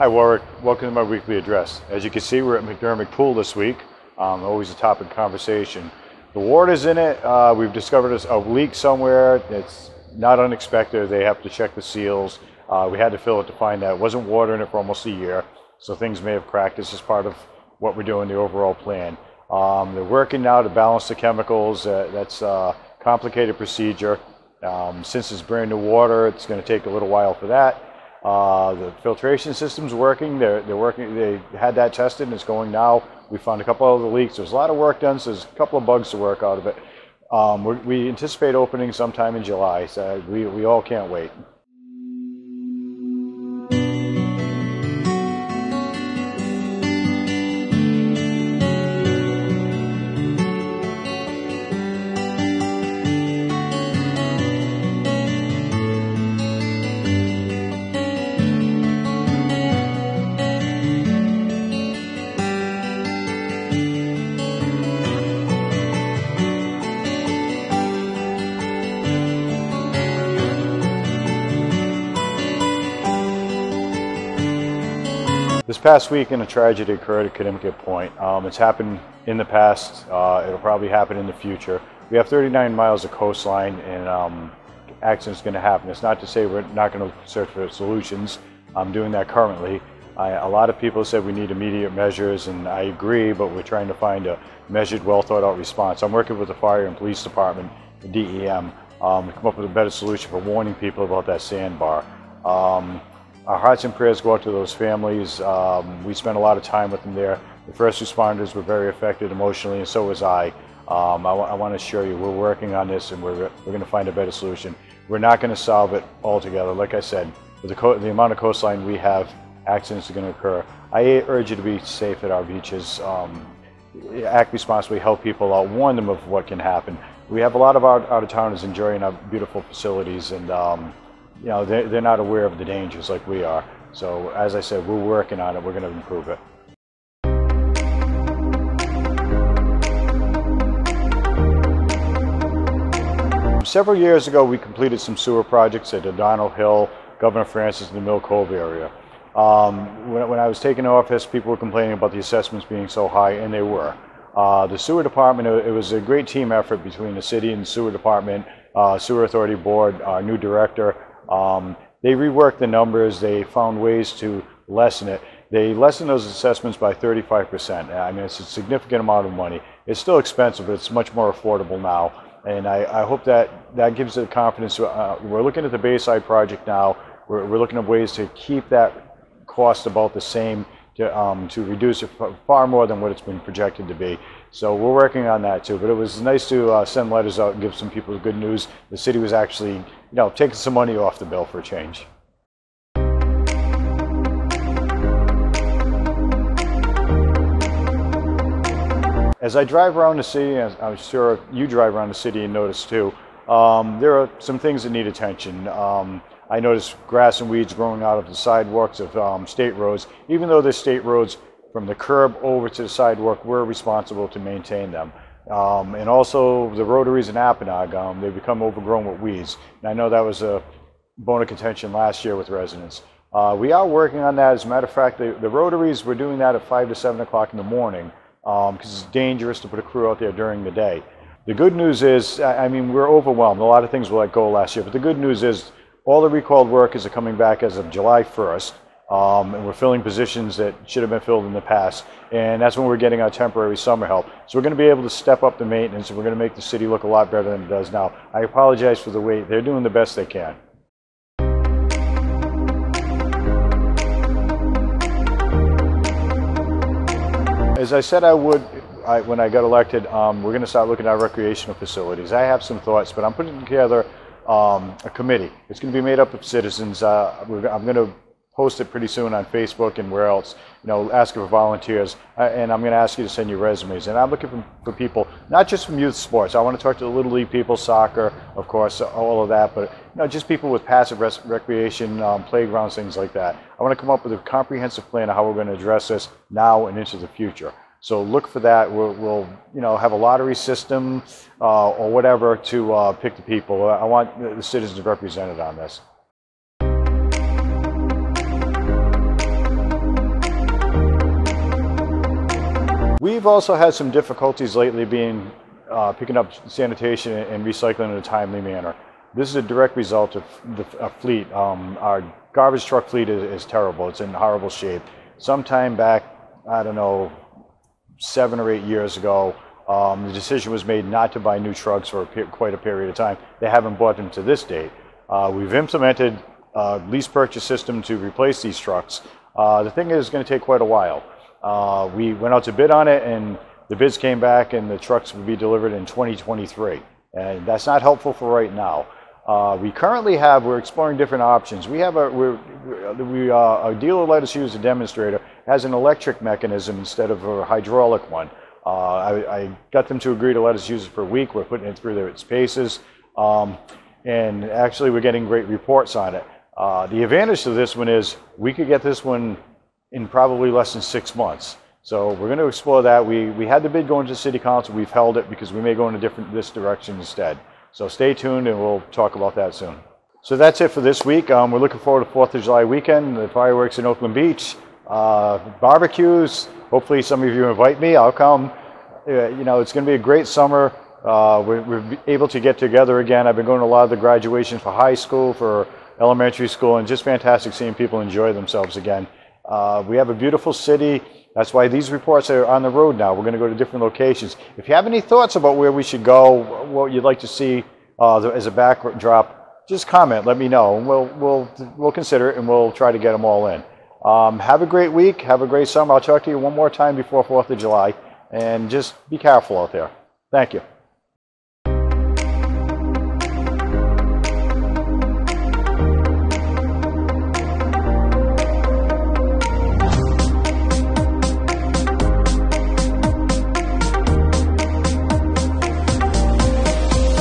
Hi Warwick, welcome to my weekly address. As you can see, we're at McDermott Pool this week, always a topic of conversation. The water's in it. We've discovered a leak somewhere. It's not unexpected. They have to check the seals. We had to fill it to find that. It wasn't water in it for almost a year, so things may have cracked. This is part of what we're doing, the overall plan. They're working now to balance the chemicals. That's a complicated procedure. Since it's brand new water, it's going to take a little while for that. The filtration system's working. They're working. They had that tested, and it's going now. We found a couple other leaks. There's a lot of work done, so there's a couple of bugs to work out of it. We anticipate opening sometime in July, so we all can't wait. This past weekend, a tragedy occurred at Connecticut Point. It's happened in the past. It'll probably happen in the future. We have 39 miles of coastline, and accidents going to happen. It's not to say we're not going to search for solutions. I'm doing that currently. A lot of people said we need immediate measures, and I agree, but we're trying to find a measured, well thought out response. I'm working with the fire and police department, the DEM, to come up with a better solution for warning people about that sandbar. Our hearts and prayers go out to those families. We spent a lot of time with them there. The first responders were very affected emotionally, and so was I. I want to assure you, we're working on this, and we're going to find a better solution. We're not going to solve it altogether. Like I said, with the amount of coastline we have, accidents are going to occur. I urge you to be safe at our beaches. Act responsibly, help people out, warn them of what can happen. We have a lot of out-of-towners enjoying our beautiful facilities, and you know, they're not aware of the dangers like we are. So, as I said, we're working on it. We're going to improve it. Several years ago, we completed some sewer projects at O'Donnell Hill, Governor Francis, and the Mill Cove area. When I was taking office, people were complaining about the assessments being so high, and they were. The sewer department, it was a great team effort between the city and the sewer department, Sewer Authority Board, our new director. They reworked the numbers. They found ways to lessen it. They lessened those assessments by 35%. I mean, it's a significant amount of money. It's still expensive, but it's much more affordable now. And I hope that gives the confidence. We're looking at the Bayside project now. We're looking at ways to keep that cost about the same, to reduce it far more than what it's been projected to be. So we're working on that too. But it was nice to send letters out and give some people good news. The city was actually, you know, taking some money off the bill for a change. As I drive around the city, as I'm sure you drive around the city and notice too, there are some things that need attention. I noticed grass and weeds growing out of the sidewalks of state roads. Even though they're state roads, from the curb over to the sidewalk, we're responsible to maintain them. And also the rotaries in Apponaug, they become overgrown with weeds. And I know that was a bone of contention last year with residents. We are working on that. As a matter of fact, the rotaries, we're doing that at 5 to 7 o'clock in the morning because it's dangerous to put a crew out there during the day. The good news is, I mean, we're overwhelmed. A lot of things were let go last year, but the good news is all the recalled workers are coming back as of July 1st. And we're filling positions that should have been filled in the past, and that's when we're getting our temporary summer help. So we're going to be able to step up the maintenance, and we're going to make the city look a lot better than it does now. I apologize for the wait. They're doing the best they can. As I said I would when I got elected, we're going to start looking at our recreational facilities. I have some thoughts, but I'm putting together a committee. It's going to be made up of citizens. I'm going to post it pretty soon on Facebook and where else, you know, asking for volunteers, and I'm going to ask you to send your resumes. And I'm looking for people, not just from youth sports. I want to talk to the Little League people, soccer, of course, all of that, but you know, just people with passive recreation, playgrounds, things like that. I want to come up with a comprehensive plan of how we're going to address this now and into the future. So look for that. We'll you know, have a lottery system or whatever to pick the people. I want the citizens represented on this. We've also had some difficulties lately picking up sanitation and recycling in a timely manner. This is a direct result of the fleet. Our garbage truck fleet is terrible. It's in horrible shape. Sometime back, I don't know, 7 or 8 years ago, the decision was made not to buy new trucks for quite a period of time. They haven't bought them to this date. We've implemented a lease purchase system to replace these trucks. The thing is going to take quite a while. We went out to bid on it, and the bids came back, and the trucks will be delivered in 2023. And that's not helpful for right now. We're exploring different options. Our dealer let us use a demonstrator, has an electric mechanism instead of a hydraulic one. I got them to agree to let us use it for a week. We're putting it through its paces. And actually we're getting great reports on it. The advantage to this one is we could get this one in probably less than 6 months. So we're going to explore that. We had the bid going to City Council. We've held it because we may go in this direction instead. So stay tuned, and we'll talk about that soon. So that's it for this week. We're looking forward to 4th of July weekend, the fireworks in Oakland Beach, barbecues. Hopefully some of you invite me. I'll come. You know, it's going to be a great summer. We're able to get together again. I've been going to a lot of the graduations for high school, for elementary school, and just fantastic seeing people enjoy themselves again. We have a beautiful city. That's why these reports are on the road now. We're going to go to different locations. If you have any thoughts about where we should go, what you'd like to see as a backdrop, just comment. Let me know. And we'll consider it, and we'll try to get them all in. Have a great week. Have a great summer. I'll talk to you one more time before 4th of July. And just be careful out there. Thank you.